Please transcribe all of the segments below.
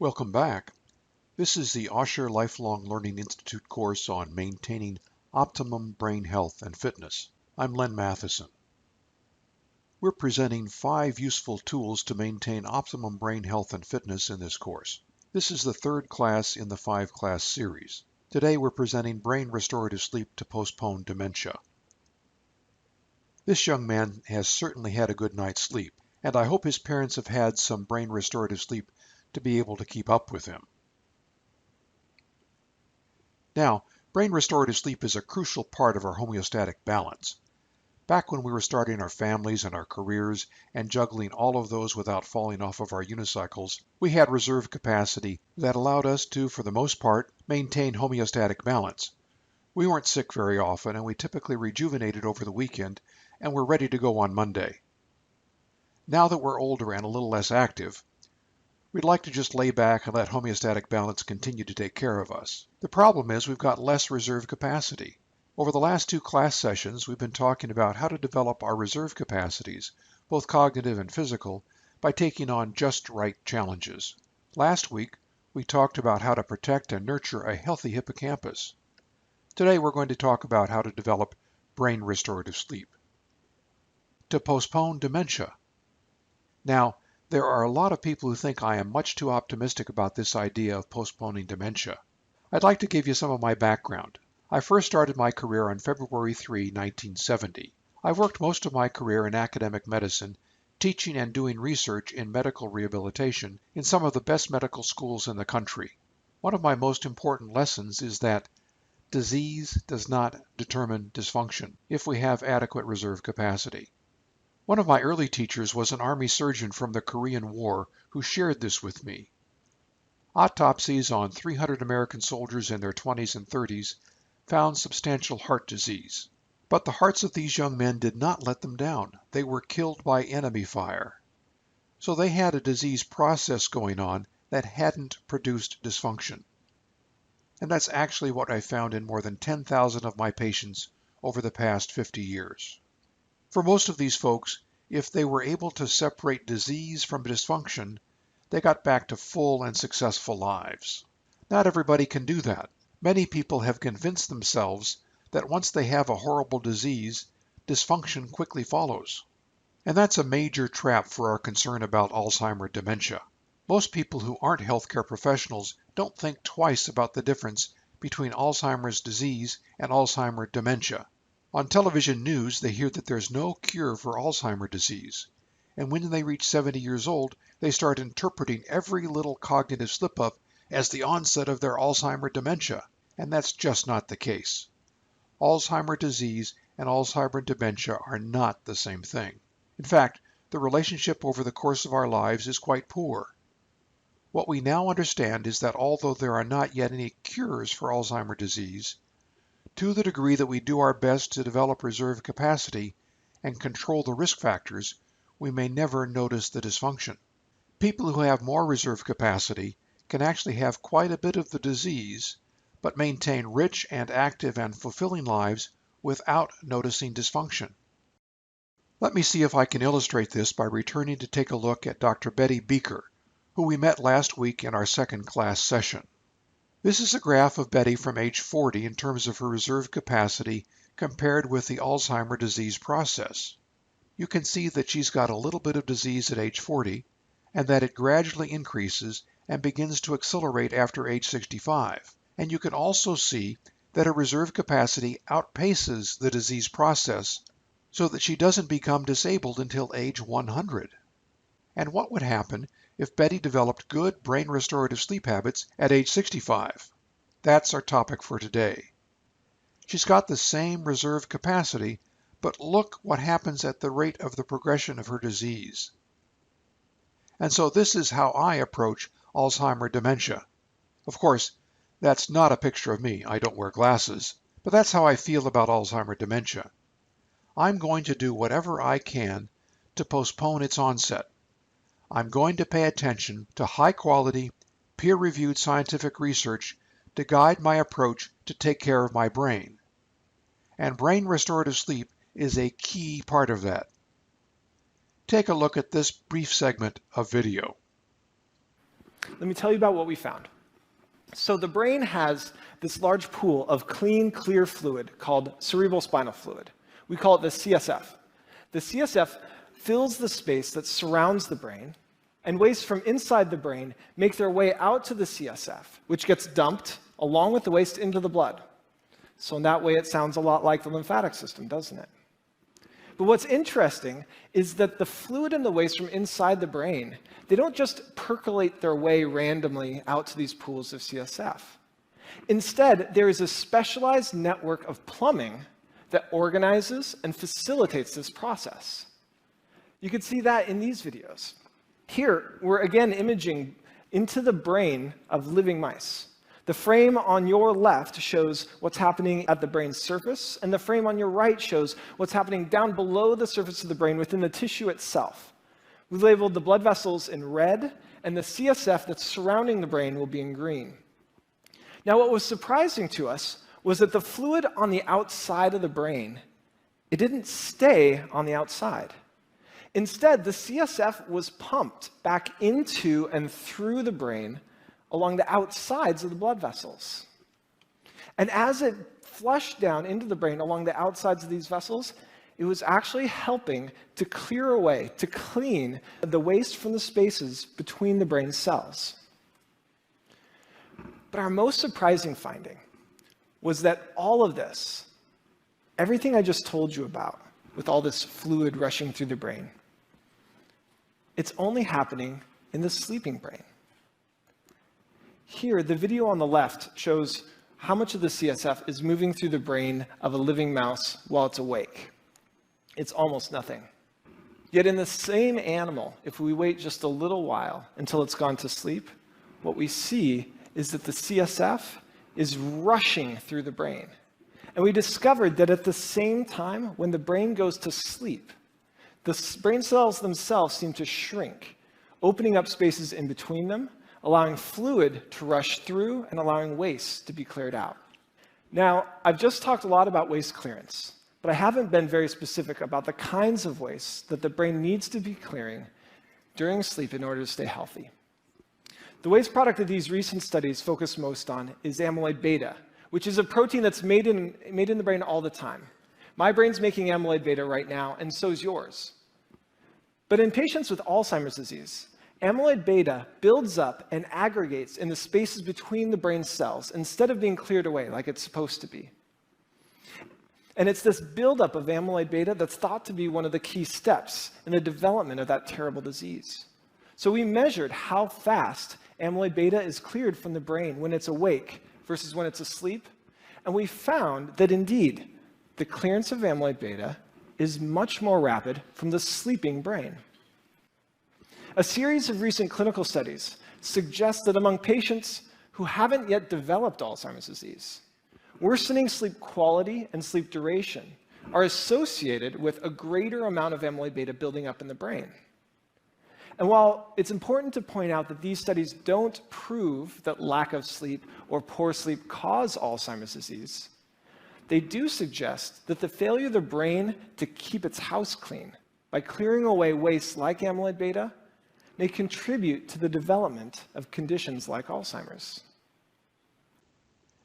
Welcome back. This is the Osher Lifelong Learning Institute course on maintaining optimum brain health and fitness. I'm Len Matheson. We're presenting 5 useful tools to maintain optimum brain health and fitness in this course. This is the third class in the 5-class series. Today we're presenting Brain-Restorative Sleep to postpone dementia. This young man has certainly had a good night's sleep, and I hope his parents have had some brain-restorative sleep to be able to keep up with him. Now, brain-restorative sleep is a crucial part of our homeostatic balance. Back when we were starting our families and our careers and juggling all of those without falling off of our unicycles, we had reserve capacity that allowed us to, for the most part, maintain homeostatic balance. We weren't sick very often, and we typically rejuvenated over the weekend and were ready to go on Monday. Now that we're older and a little less active, we'd like to just lay back and let homeostatic balance continue to take care of us. The problem is we've got less reserve capacity. Over the last 2 class sessions, we've been talking about how to develop our reserve capacities, both cognitive and physical, by taking on just right challenges. Last week, we talked about how to protect and nurture a healthy hippocampus. Today, we're going to talk about how to develop brain restorative sleep. To postpone dementia. Now, there are a lot of people who think I am much too optimistic about this idea of postponing dementia. I'd like to give you some of my background. I first started my career on February 3, 1970. I've worked most of my career in academic medicine, teaching and doing research in medical rehabilitation in some of the best medical schools in the country. One of my most important lessons is that disease does not determine dysfunction if we have adequate reserve capacity. One of my early teachers was an Army surgeon from the Korean War who shared this with me. Autopsies on 300 American soldiers in their 20s and 30s found substantial heart disease. But the hearts of these young men did not let them down. They were killed by enemy fire. So they had a disease process going on that hadn't produced dysfunction. And that's actually what I found in more than 10,000 of my patients over the past 50 years. For most of these folks, if they were able to separate disease from dysfunction, they got back to full and successful lives. Not everybody can do that. Many people have convinced themselves that once they have a horrible disease, dysfunction quickly follows. And that's a major trap for our concern about Alzheimer dementia. Most people who aren't healthcare professionals don't think twice about the difference between Alzheimer's disease and Alzheimer dementia. On television news, they hear that there's no cure for Alzheimer's disease, and when they reach 70 years old, they start interpreting every little cognitive slip-up as the onset of their Alzheimer's dementia, and that's just not the case. Alzheimer's disease and Alzheimer's dementia are not the same thing. In fact, the relationship over the course of our lives is quite poor. What we now understand is that although there are not yet any cures for Alzheimer's disease, to the degree that we do our best to develop reserve capacity and control the risk factors, we may never notice the dysfunction. People who have more reserve capacity can actually have quite a bit of the disease, but maintain rich and active and fulfilling lives without noticing dysfunction. Let me see if I can illustrate this by returning to take a look at Dr. Betty Beaker, who we met last week in our 2nd class session. This is a graph of Betty from age 40 in terms of her reserve capacity compared with the Alzheimer's disease process. You can see that she's got a little bit of disease at age 40 and that it gradually increases and begins to accelerate after age 65. And you can also see that her reserve capacity outpaces the disease process so that she doesn't become disabled until age 100. And what would happen if Betty developed good brain restorative sleep habits at age 65? That's our topic for today. She's got the same reserve capacity, but look what happens at the rate of the progression of her disease. And so this is how I approach Alzheimer dementia. Of course, that's not a picture of me. I don't wear glasses, but that's how I feel about Alzheimer dementia. I'm going to do whatever I can to postpone its onset. I'm going to pay attention to high-quality, peer-reviewed scientific research to guide my approach to take care of my brain. And brain restorative sleep is a key part of that. Take a look at this brief segment of video. Let me tell you about what we found. So the brain has this large pool of clean, clear fluid called cerebrospinal fluid. We call it the CSF. The CSF fills the space that surrounds the brain, and waste from inside the brain make their way out to the CSF, which gets dumped along with the waste into the blood. So in that way, it sounds a lot like the lymphatic system, doesn't it? But what's interesting is that the fluid and the waste from inside the brain, they don't just percolate their way randomly out to these pools of CSF. Instead, there is a specialized network of plumbing that organizes and facilitates this process. You can see that in these videos. Here, we're again imaging into the brain of living mice. The frame on your left shows what's happening at the brain's surface, and the frame on your right shows what's happening down below the surface of the brain within the tissue itself. We labeled the blood vessels in red, and the CSF that's surrounding the brain will be in green. Now, what was surprising to us was that the fluid on the outside of the brain, it didn't stay on the outside. Instead, the CSF was pumped back into and through the brain along the outsides of the blood vessels. And as it flushed down into the brain along the outsides of these vessels, it was actually helping to clear away, to clean the waste from the spaces between the brain cells. But our most surprising finding was that all of this, everything I just told you about, with all this fluid rushing through the brain, it's only happening in the sleeping brain. Here, the video on the left shows how much of the CSF is moving through the brain of a living mouse while it's awake. It's almost nothing. Yet in the same animal, if we wait just a little while until it's gone to sleep, what we see is that the CSF is rushing through the brain. And we discovered that at the same time, when the brain goes to sleep, the brain cells themselves seem to shrink, opening up spaces in between them, allowing fluid to rush through and allowing waste to be cleared out. Now, I've just talked a lot about waste clearance, but I haven't been very specific about the kinds of waste that the brain needs to be clearing during sleep in order to stay healthy. The waste product that these recent studies focus most on is amyloid beta, which is a protein that's made in the brain all the time. My brain's making amyloid beta right now, and so is yours. But in patients with Alzheimer's disease, amyloid beta builds up and aggregates in the spaces between the brain cells instead of being cleared away like it's supposed to be. And it's this buildup of amyloid beta that's thought to be one of the key steps in the development of that terrible disease. So we measured how fast amyloid beta is cleared from the brain when it's awake versus when it's asleep, and we found that indeed, the clearance of amyloid beta is much more rapid from the sleeping brain. A series of recent clinical studies suggests that among patients who haven't yet developed Alzheimer's disease, worsening sleep quality and sleep duration are associated with a greater amount of amyloid beta building up in the brain. And while it's important to point out that these studies don't prove that lack of sleep or poor sleep cause Alzheimer's disease, they do suggest that the failure of the brain to keep its house clean by clearing away waste like amyloid beta may contribute to the development of conditions like Alzheimer's.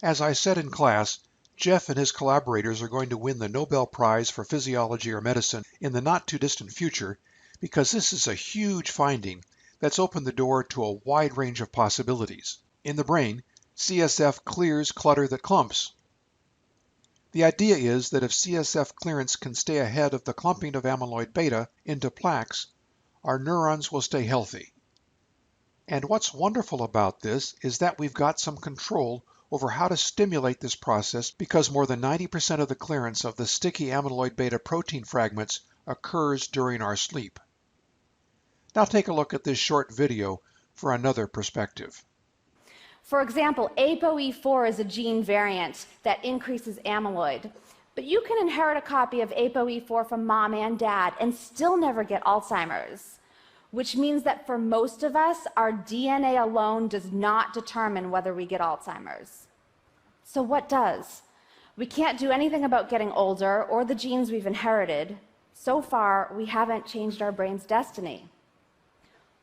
As I said in class, Jeff and his collaborators are going to win the Nobel Prize for Physiology or Medicine in the not-too-distant future because this is a huge finding that's opened the door to a wide range of possibilities. In the brain, CSF clears clutter that clumps. The idea is that if CSF clearance can stay ahead of the clumping of amyloid beta into plaques, our neurons will stay healthy. And what's wonderful about this is that we've got some control over how to stimulate this process because more than 90% of the clearance of the sticky amyloid beta protein fragments occurs during our sleep. Now take a look at this short video for another perspective. For example, ApoE4 is a gene variant that increases amyloid. But you can inherit a copy of ApoE4 from mom and dad and still never get Alzheimer's, which means that for most of us, our DNA alone does not determine whether we get Alzheimer's. So what does? We can't do anything about getting older or the genes we've inherited. So far, we haven't changed our brain's destiny.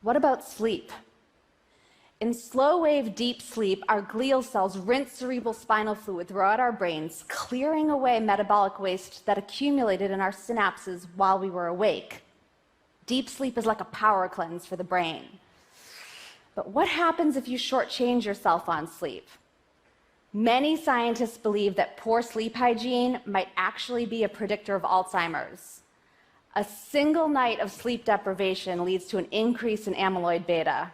What about sleep? In slow-wave deep sleep, our glial cells rinse cerebrospinal fluid throughout our brains, clearing away metabolic waste that accumulated in our synapses while we were awake. Deep sleep is like a power cleanse for the brain. But what happens if you shortchange yourself on sleep? Many scientists believe that poor sleep hygiene might actually be a predictor of Alzheimer's. A single night of sleep deprivation leads to an increase in amyloid beta.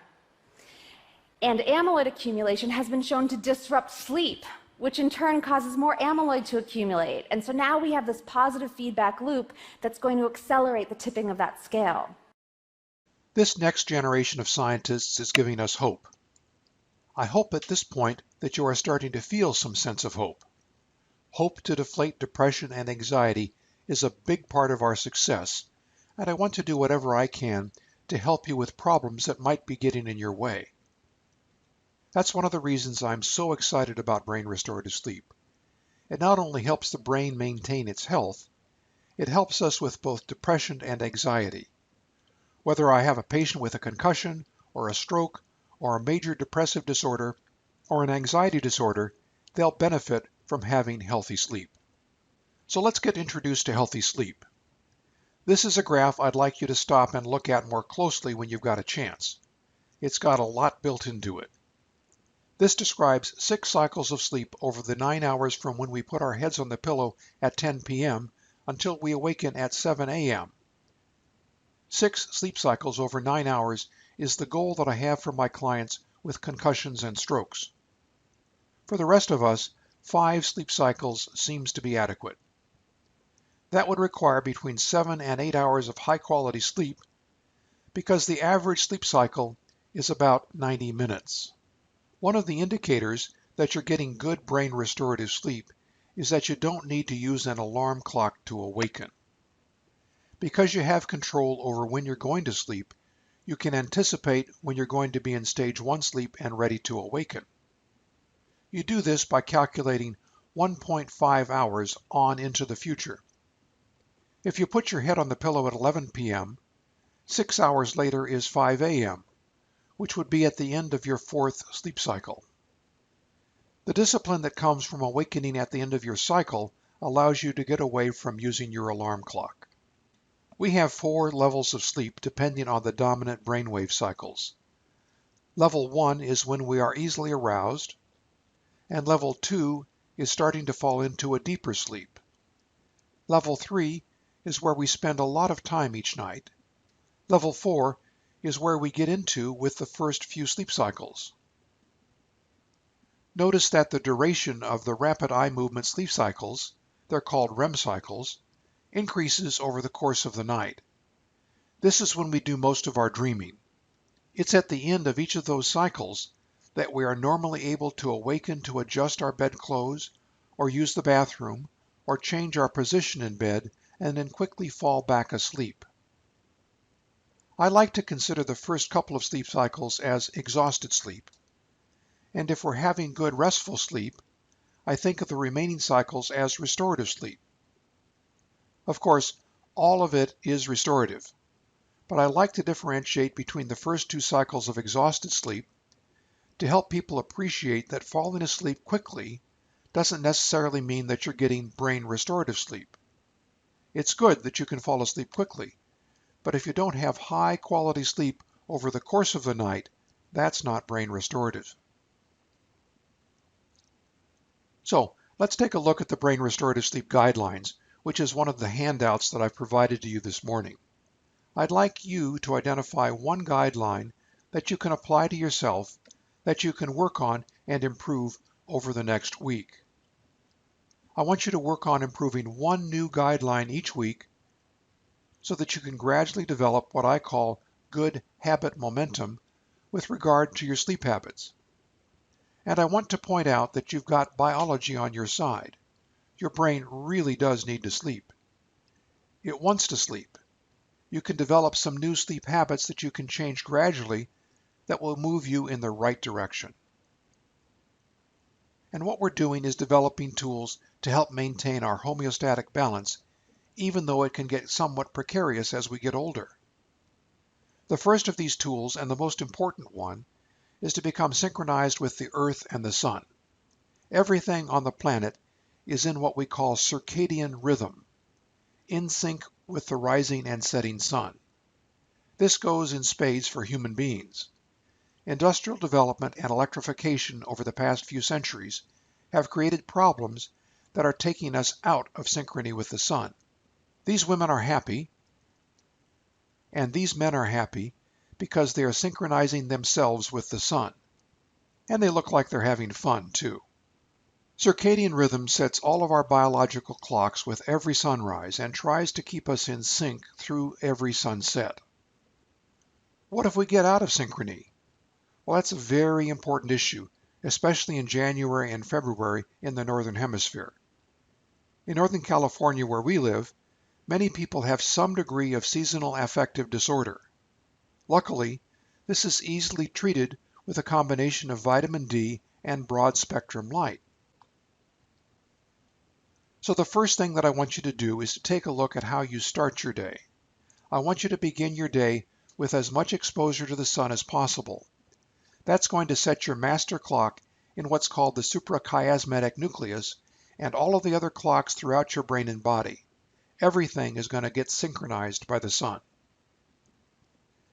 And amyloid accumulation has been shown to disrupt sleep, which in turn causes more amyloid to accumulate. And so now we have this positive feedback loop that's going to accelerate the tipping of that scale. This next generation of scientists is giving us hope. I hope at this point that you are starting to feel some sense of hope. Hope to deflate depression and anxiety is a big part of our success, and I want to do whatever I can to help you with problems that might be getting in your way. That's one of the reasons I'm so excited about brain restorative sleep. It not only helps the brain maintain its health, it helps us with both depression and anxiety. Whether I have a patient with a concussion, or a stroke, or a major depressive disorder, or an anxiety disorder, they'll benefit from having healthy sleep. So let's get introduced to healthy sleep. This is a graph I'd like you to stop and look at more closely when you've got a chance. It's got a lot built into it. This describes 6 cycles of sleep over the 9 hours from when we put our heads on the pillow at 10 p.m. until we awaken at 7 a.m. 6 sleep cycles over 9 hours is the goal that I have for my clients with concussions and strokes. For the rest of us, 5 sleep cycles seems to be adequate. That would require between 7 and 8 hours of high-quality sleep because the average sleep cycle is about 90 minutes. One of the indicators that you're getting good brain restorative sleep is that you don't need to use an alarm clock to awaken. Because you have control over when you're going to sleep, you can anticipate when you're going to be in stage 1 sleep and ready to awaken. You do this by calculating 1.5 hours on into the future. If you put your head on the pillow at 11 p.m., 6 hours later is 5 a.m., which would be at the end of your 4th sleep cycle. The discipline that comes from awakening at the end of your cycle allows you to get away from using your alarm clock. We have 4 levels of sleep depending on the dominant brainwave cycles. Level 1 is when we are easily aroused, and level 2 is starting to fall into a deeper sleep. Level 3 is where we spend a lot of time each night. Level 4 is where we get into with the first few sleep cycles. Notice that the duration of the rapid eye movement sleep cycles, they're called REM cycles, increases over the course of the night. This is when we do most of our dreaming. It's at the end of each of those cycles that we are normally able to awaken to adjust our bedclothes, or use the bathroom, or change our position in bed, and then quickly fall back asleep. I like to consider the first couple of sleep cycles as exhausted sleep. And if we're having good restful sleep, I think of the remaining cycles as restorative sleep. Of course, all of it is restorative, but I like to differentiate between the first 2 cycles of exhausted sleep to help people appreciate that falling asleep quickly doesn't necessarily mean that you're getting brain restorative sleep. It's good that you can fall asleep quickly, but if you don't have high quality sleep over the course of the night, that's not brain restorative. So let's take a look at the Brain Restorative Sleep Guidelines, which is one of the handouts that I've provided to you this morning. I'd like you to identify one guideline that you can apply to yourself, that you can work on and improve over the next week. I want you to work on improving one new guideline each week so that you can gradually develop what I call good habit momentum with regard to your sleep habits. And I want to point out that you've got biology on your side. Your brain really does need to sleep. It wants to sleep. You can develop some new sleep habits that you can change gradually that will move you in the right direction. And what we're doing is developing tools to help maintain our homeostatic balance, even though it can get somewhat precarious as we get older. The first of these tools, and the most important one, is to become synchronized with the Earth and the Sun. Everything on the planet is in what we call circadian rhythm, in sync with the rising and setting sun. This goes in spades for human beings. Industrial development and electrification over the past few centuries have created problems that are taking us out of synchrony with the sun. These women are happy, and these men are happy because they are synchronizing themselves with the sun. And they look like they're having fun, too. Circadian rhythm sets all of our biological clocks with every sunrise and tries to keep us in sync through every sunset. What if we get out of synchrony? Well, that's a very important issue, especially in January and February in the Northern Hemisphere. In Northern California, where we live, many people have some degree of seasonal affective disorder. Luckily, this is easily treated with a combination of vitamin D and broad-spectrum light. So the first thing that I want you to do is to take a look at how you start your day. I want you to begin your day with as much exposure to the sun as possible. That's going to set your master clock in what's called the suprachiasmatic nucleus and all of the other clocks throughout your brain and body. Everything is going to get synchronized by the sun.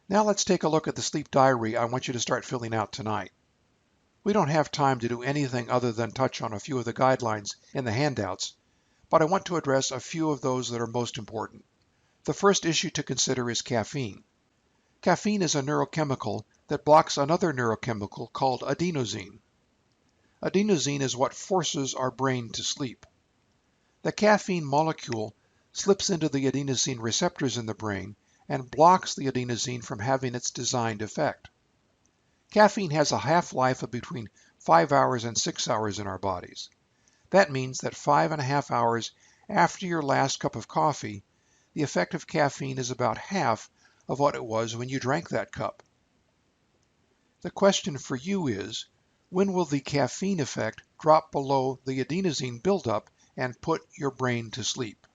Now let's take a look at the sleep diary I want you to start filling out tonight. We don't have time to do anything other than touch on a few of the guidelines in the handouts, but I want to address a few of those that are most important. The first issue to consider is caffeine. Caffeine is a neurochemical that blocks another neurochemical called adenosine. Adenosine is what forces our brain to sleep. The caffeine molecule slips into the adenosine receptors in the brain and blocks the adenosine from having its designed effect. Caffeine has a half-life of between 5 hours and 6 hours in our bodies. That means that 5.5 hours after your last cup of coffee, the effect of caffeine is about half of what it was when you drank that cup. The question for you is, when will the caffeine effect drop below the adenosine buildup and put your brain to sleep?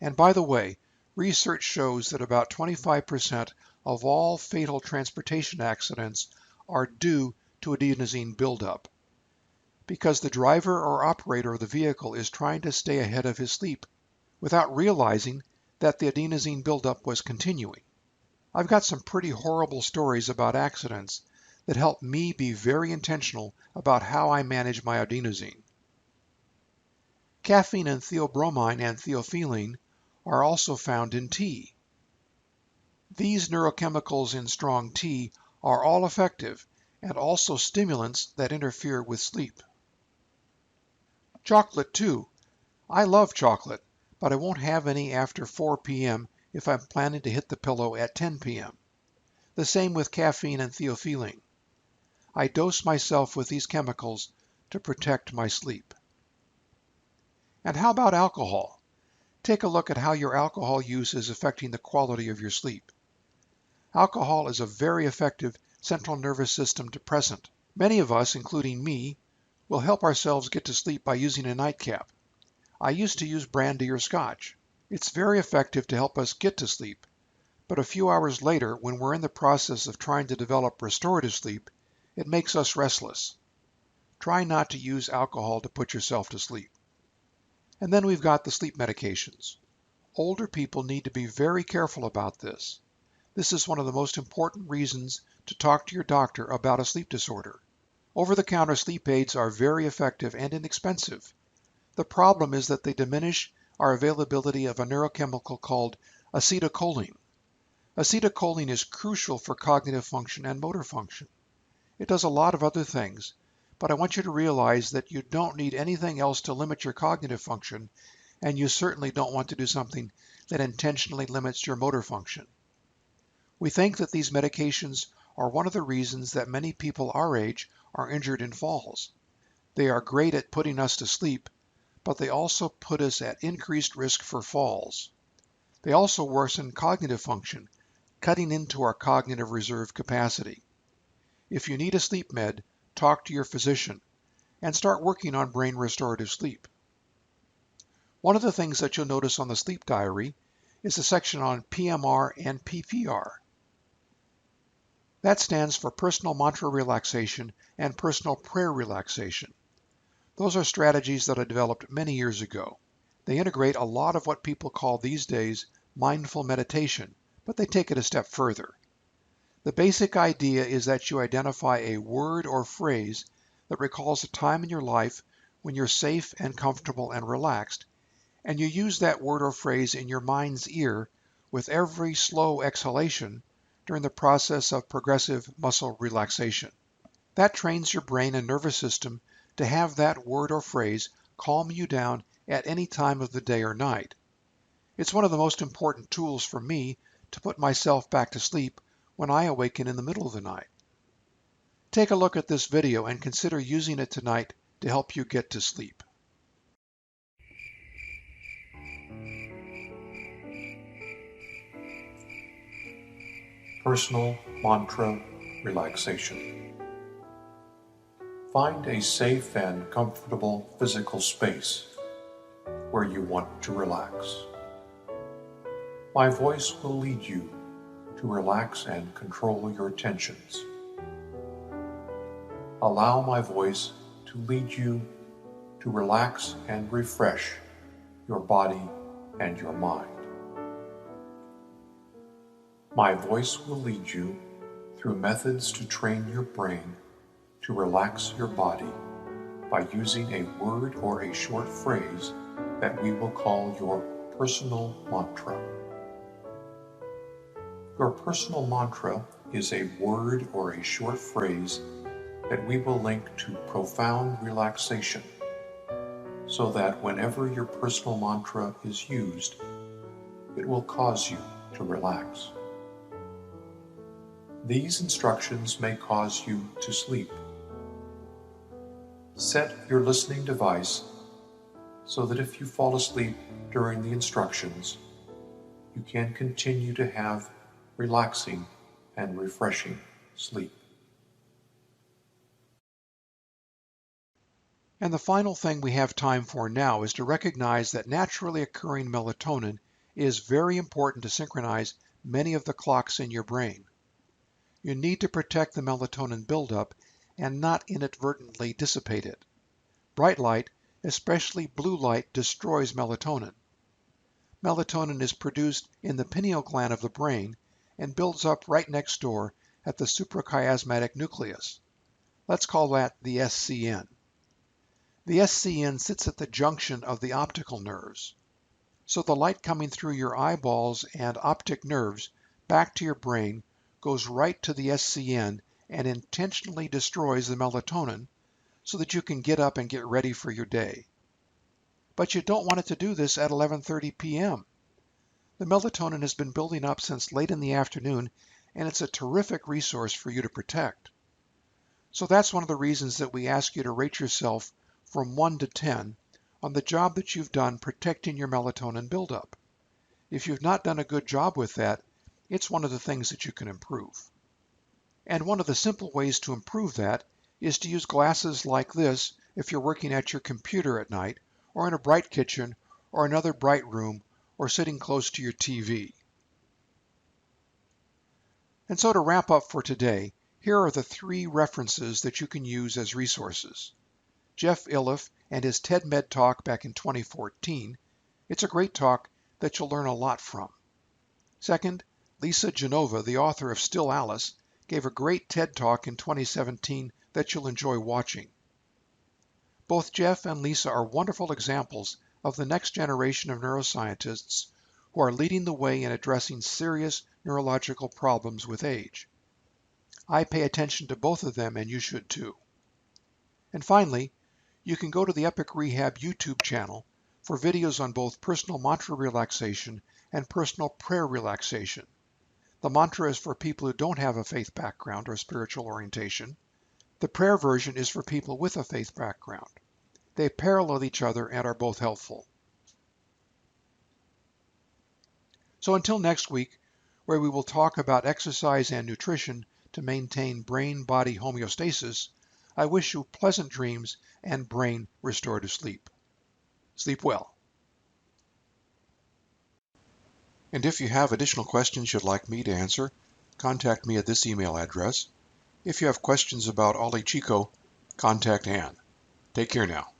And by the way, research shows that about 25% of all fatal transportation accidents are due to adenosine buildup, because the driver or operator of the vehicle is trying to stay ahead of his sleep without realizing that the adenosine buildup was continuing. I've got some pretty horrible stories about accidents that help me be very intentional about how I manage my adenosine. Caffeine and theobromine and theophylline are also found in tea. These neurochemicals in strong tea are all effective and also stimulants that interfere with sleep. Chocolate too. I love chocolate, but I won't have any after 4 p.m. if I'm planning to hit the pillow at 10 p.m. The same with caffeine and theophylline. I dose myself with these chemicals to protect my sleep. And how about alcohol? Take a look at how your alcohol use is affecting the quality of your sleep. Alcohol is a very effective central nervous system depressant. Many of us, including me, will help ourselves get to sleep by using a nightcap. I used to use brandy or scotch. It's very effective to help us get to sleep, but a few hours later, when we're in the process of trying to develop restorative sleep, it makes us restless. Try not to use alcohol to put yourself to sleep. And then we've got the sleep medications. Older people need to be very careful about this. This is one of the most important reasons to talk to your doctor about a sleep disorder. Over-the-counter sleep aids are very effective and inexpensive. The problem is that they diminish our availability of a neurochemical called acetylcholine. Acetylcholine is crucial for cognitive function and motor function. It does a lot of other things, but I want you to realize that you don't need anything else to limit your cognitive function, and you certainly don't want to do something that intentionally limits your motor function. We think that these medications are one of the reasons that many people our age are injured in falls. They are great at putting us to sleep, but they also put us at increased risk for falls. They also worsen cognitive function, cutting into our cognitive reserve capacity. If you need a sleep med, talk to your physician and start working on brain restorative sleep. One of the things that you'll notice on the sleep diary is a section on PMR and PPR. That stands for Personal Mantra Relaxation and Personal Prayer Relaxation. Those are strategies that I developed many years ago. They integrate a lot of what people call these days mindful meditation, but they take it a step further. The basic idea is that you identify a word or phrase that recalls a time in your life when you're safe and comfortable and relaxed, and you use that word or phrase in your mind's ear with every slow exhalation during the process of progressive muscle relaxation. That trains your brain and nervous system to have that word or phrase calm you down at any time of the day or night. It's one of the most important tools for me to put myself back to sleep when I awaken in the middle of the night. Take a look at this video and consider using it tonight to help you get to sleep. Personal Mantra Relaxation. Find a safe and comfortable physical space where you want to relax. My voice will lead you to relax and control your tensions. Allow my voice to lead you to relax and refresh your body and your mind. My voice will lead you through methods to train your brain to relax your body by using a word or a short phrase that we will call your personal mantra. Your personal mantra is a word or a short phrase that we will link to profound relaxation, so that whenever your personal mantra is used, it will cause you to relax. These instructions may cause you to sleep. Set your listening device so that if you fall asleep during the instructions, you can continue to have relaxing and refreshing sleep. And the final thing we have time for now is to recognize that naturally occurring melatonin is very important to synchronize many of the clocks in your brain. You need to protect the melatonin buildup and not inadvertently dissipate it. Bright light, especially blue light, destroys melatonin. Melatonin is produced in the pineal gland of the brain and builds up right next door at the suprachiasmatic nucleus. Let's call that the SCN. The SCN sits at the junction of the optical nerves. So the light coming through your eyeballs and optic nerves back to your brain goes right to the SCN and intentionally destroys the melatonin so that you can get up and get ready for your day. But you don't want it to do this at 11:30 p.m. The melatonin has been building up since late in the afternoon, and it's a terrific resource for you to protect. So that's one of the reasons that we ask you to rate yourself from 1 to 10 on the job that you've done protecting your melatonin buildup. If you've not done a good job with that, it's one of the things that you can improve. And one of the simple ways to improve that is to use glasses like this if you're working at your computer at night, or in a bright kitchen, or another bright room, or sitting close to your TV. And so to wrap up for today, here are the 3 references that you can use as resources. Jeff Illif and his TED Talk back in 2014. It's a great talk that you'll learn a lot from. Second, Lisa Genova, the author of Still Alice, gave a great TED Talk in 2017 that you'll enjoy watching. Both Jeff and Lisa are wonderful examples of the next generation of neuroscientists who are leading the way in addressing serious neurological problems with age. I pay attention to both of them, and you should too. And finally, you can go to the Epic Rehab YouTube channel for videos on both personal mantra relaxation and personal prayer relaxation. The mantra is for people who don't have a faith background or spiritual orientation. The prayer version is for people with a faith background. They parallel each other and are both helpful. So until next week, where we will talk about exercise and nutrition to maintain brain-body homeostasis, I wish you pleasant dreams and brain restorative sleep. Sleep well. And if you have additional questions you'd like me to answer, contact me at this email address. If you have questions about OLLI Chico, contact Ann. Take care now.